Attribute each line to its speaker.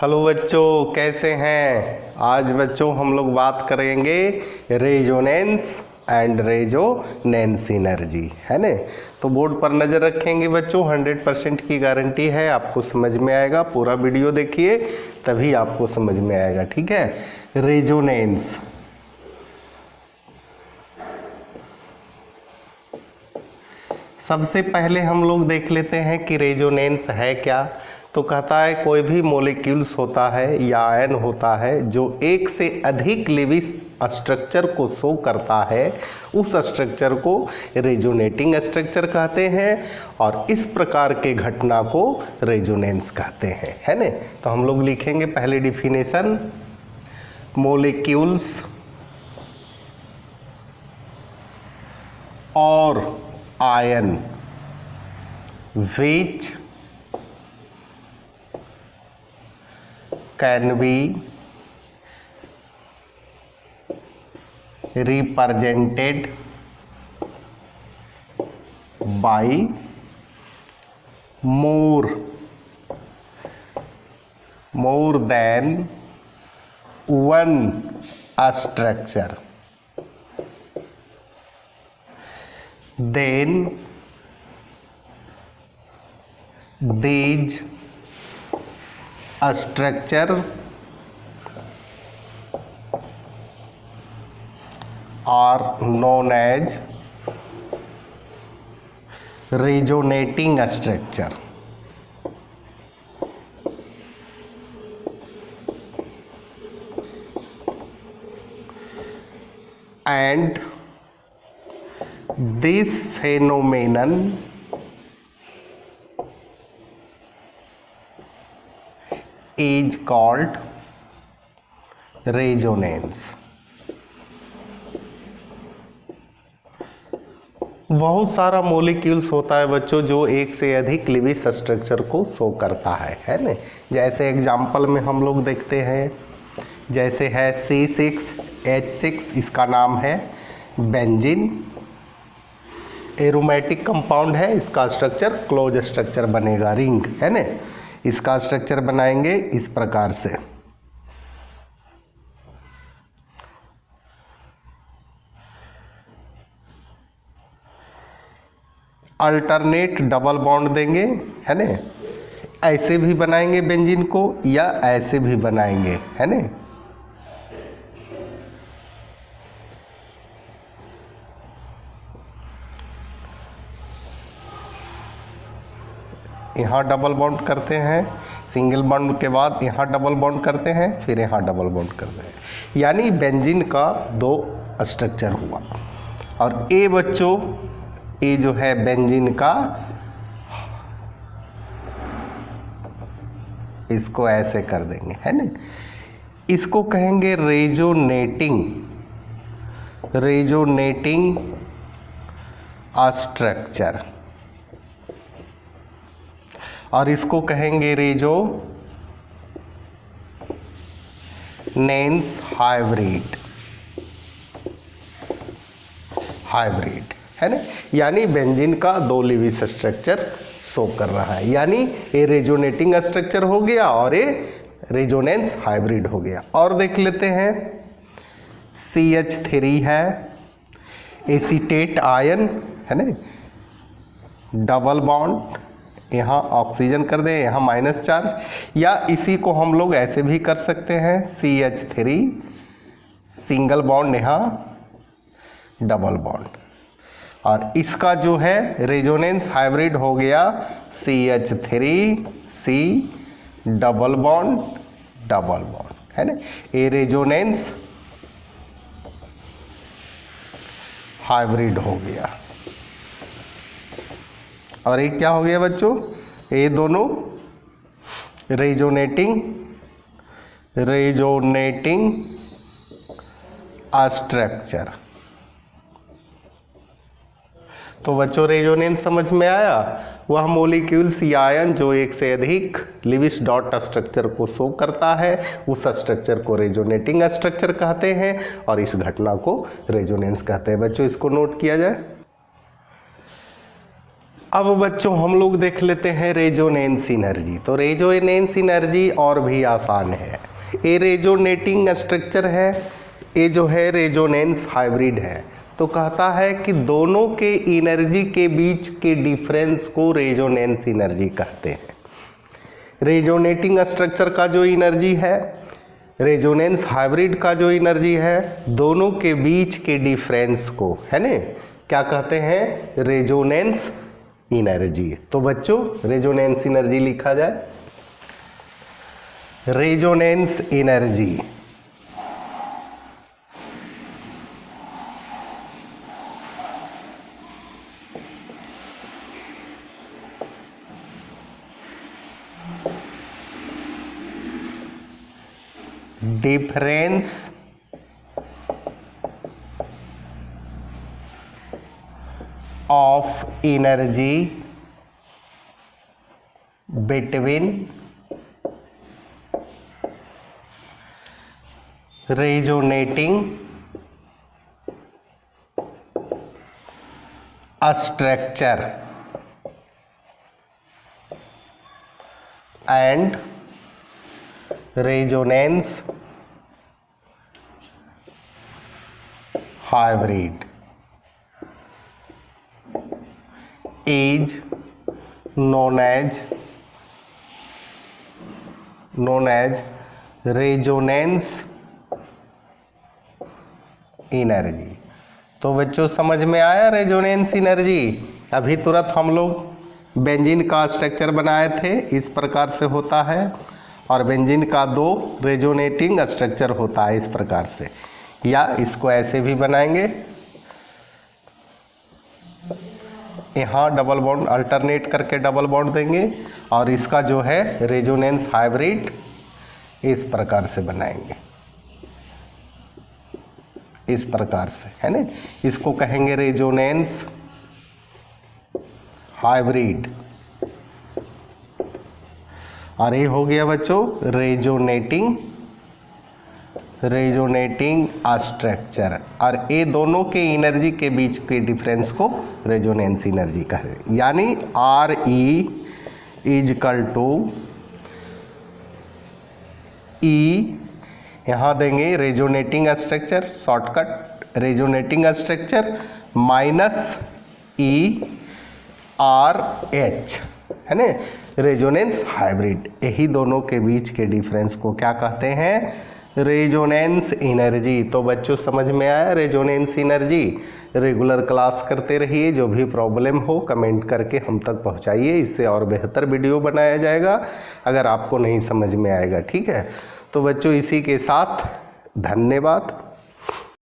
Speaker 1: Hello बच्चों, कैसे हैं। आज बच्चों हम लोग बात करेंगे रेजोनेंस एंड रेजोनेंस एनर्जी, है ना। तो बोर्ड पर नज़र रखेंगे बच्चों, 100% की गारंटी है, आपको समझ में आएगा। पूरा वीडियो देखिए तभी आपको समझ में आएगा, ठीक है। रेजोनेंस, सबसे पहले हम लोग देख लेते हैं कि रेजोनेंस है क्या। तो कहता है कोई भी मॉलिक्यूल्स होता है या आयन होता है जो एक से अधिक लेविस स्ट्रक्चर को शो करता है, उस स्ट्रक्चर को रेजोनेटिंग स्ट्रक्चर कहते हैं और इस प्रकार के घटना को रेजोनेंस कहते हैं, है ना। तो हम लोग लिखेंगे पहले डिफिनेशन, मॉलिक्यूल्स और ion which can be represented by more than one structure, then these structure are known as resonating structure. And this phenomenon is called resonance. बहुत सारा मॉलिक्यूल्स होता है बच्चों जो एक से अधिक लेविस स्ट्रक्चर को शो करता है ना। जैसे एग्जाम्पल में हम लोग देखते हैं, जैसे है C6H6, इसका नाम है बेंजीन, एरोमेटिक कंपाउंड है, इसका स्ट्रक्चर क्लोज स्ट्रक्चर बनेगा, रिंग, है ना। इसका स्ट्रक्चर बनाएंगे इस प्रकार से। अल्टरनेट डबल बॉन्ड देंगे, है ना। ऐसे भी बनाएंगे बेंजीन को या ऐसे भी बनाएंगे, है ना। यहाँ डबल बॉन्ड करते हैं, सिंगल बॉन्ड के बाद यहाँ डबल बॉन्ड करते हैं, फिर यहाँ डबल बॉन्ड करते हैं, यानी बेंजीन का दो स्ट्रक्चर हुआ। और ए बच्चों, ये जो है बेंजीन का, इसको ऐसे कर देंगे, है ना। इसको कहेंगे रेजोनेटिंग स्ट्रक्चर, और इसको कहेंगे रेजोनेंस हाइब्रिड, है ना। यानी बेंजीन का दो लेविस स्ट्रक्चर शो कर रहा है, यानी ये रेजोनेटिंग स्ट्रक्चर हो गया और ये रेजोनेंस हाइब्रिड हो गया। और देख लेते हैं, CH3 है, एसीटेट आयन, है ना, डबल बॉन्ड, यहाँ ऑक्सीजन कर दें, यहाँ माइनस चार्ज, या इसी को हम लोग ऐसे भी कर सकते हैं, CH3 सिंगल बॉन्ड, यहाँ डबल बॉन्ड, और इसका जो है रेजोनेंस हाइब्रिड हो गया CH3C डबल बॉन्ड, है ना। ये रेजोनेंस हाइब्रिड हो गया। और ये क्या हो गया बच्चों, ये दोनों रेजोनेटिंग स्ट्रक्चर। तो बच्चों रेजोनेंस समझ में आया, वह मॉलिक्यूल्स या आयन जो एक से अधिक लेविस डॉट स्ट्रक्चर को शो करता है, उस स्ट्रक्चर को रेजोनेटिंग स्ट्रक्चर कहते हैं और इस घटना को रेजोनेंस कहते हैं। बच्चों इसको नोट किया जाए। अब बच्चों हम लोग देख लेते हैं रेजोनेंस एनर्जी। तो रेजोनेंस एनर्जी और भी आसान है। ये रेजोनेटिंग स्ट्रक्चर है, ये जो है रेजोनेंस हाइब्रिड है। तो कहता है कि दोनों के एनर्जी के बीच के डिफरेंस को रेजोनेंस एनर्जी कहते हैं। रेजोनेटिंग स्ट्रक्चर का जो एनर्जी है, रेजोनेंस हाइब्रिड का जो एनर्जी है, दोनों के बीच के डिफरेंस को है ना क्या कहते हैं? Resonance energy. तो बच्चों रेजोनेंस एनर्जी लिखा जाए, resonance energy difference of energy between resonating structure and resonance hybrid is known as resonance energy. तो बच्चों समझ में आया रेजोनेंस एनर्जी? अभी तुरंत हम लोग बेंजीन का स्ट्रक्चर बनाए थे, इस प्रकार से होता है, और बेंजीन का 2 रेजोनेटिंग स्ट्रक्चर होता है इस प्रकार से, या इसको ऐसे भी बनाएंगे, यहाँ डबल बॉन्ड अल्टरनेट करके डबल बॉन्ड देंगे, और इसका जो है रेजोनेंस हाइब्रिड इस प्रकार से बनाएंगे, इस प्रकार से है ना। इसको कहेंगे रेजोनेंस हाइब्रिड। और ये हो गया बच्चों रेजोनेटिंग स्ट्रक्चर। और ये दोनों के एनर्जी के बीच के डिफरेंस को रेजोनेंस एनर्जी कहें। यानी RE इजकल टू E, यहाँ देंगे resonating structure, shortcut resonating structure minus ERH है ना, रेजोनेंस हाइब्रिड। यही दोनों के बीच के डिफरेंस को क्या कहते हैं? Resonance energy. तो बच्चों समझ में आया रेजोनेंस एनर्जी? रेगुलर क्लास करते रहिए, जो भी प्रॉब्लम हो कमेंट करके हम तक पहुंचाइए, इससे और बेहतर वीडियो बनाया जाएगा अगर आपको नहीं समझ में आएगा, ठीक है। तो बच्चों इसी के साथ धन्यवाद।